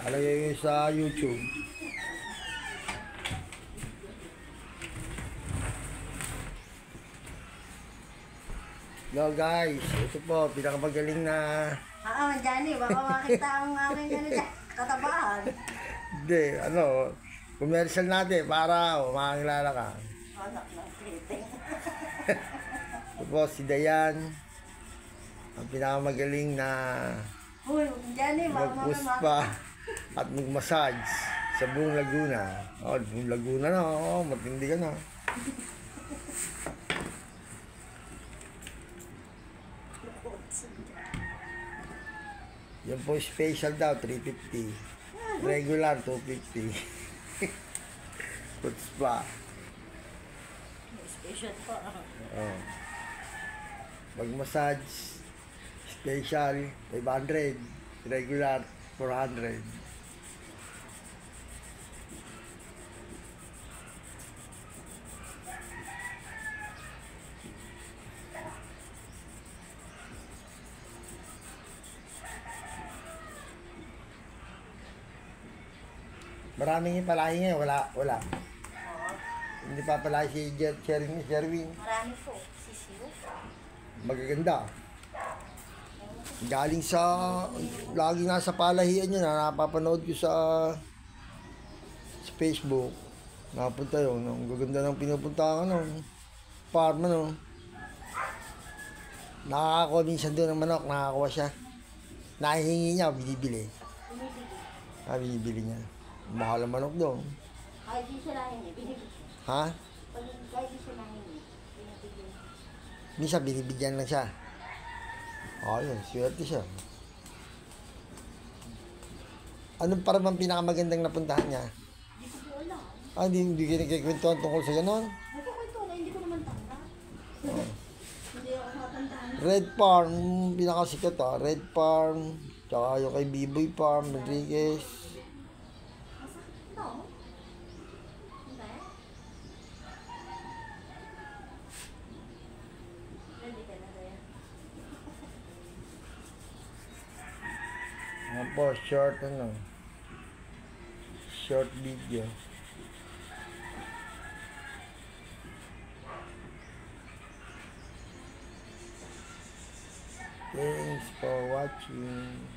Alagay yun sa YouTube. Hello guys, ito po, pinakamagaling na... Johnny, baka makita ang aming katabahan. Hindi, commercial natin para makakilala ka. Anak ng fitting. Ito po, si Dayan, ang pinakamagaling na Uy, Johnny, baka magpuspa at magmassage sa buong Laguna. Buong Laguna na, matindi ka na. Yan po special daw, 350. Regular, 250. Foot spa. Special po. Mag-massage, special, 500. Regular, 400. Maraming palahi ngayon, wala. Oo. Hindi pa palahi si Sherwin. Marami po. Sisiyo. Magaganda. Galing sa, lagi nasa palahian yun, napapanood ko sa Facebook. Napunta yun, ang gaganda ng pinupuntahan, farm, Nakakakuha minsan doon ng manok, nakakakuha siya. Nahihingi niya, binibili. Binibili niya. Mahal ang manok doon. Kahit di siya nahingi, binibigyan. Ha? Kahit di siya nahingi, binibigyan. Minsan binibigyan lang siya. Ayun, swerte siya. Anong para bang pinakamagandang napuntahan niya? Hindi ko po alam. Hindi kinikikwentuhan tungkol sa ganon. Nagkakwento na, hindi ko naman tanda. Hindi ako matandaan. Red Farm, pinakasikat Red Farm, tsaka yung kay Biboy Farm, Rodriguez. No. Hindi. Ready ka na kaya? Yan po, short video. Thanks for watching.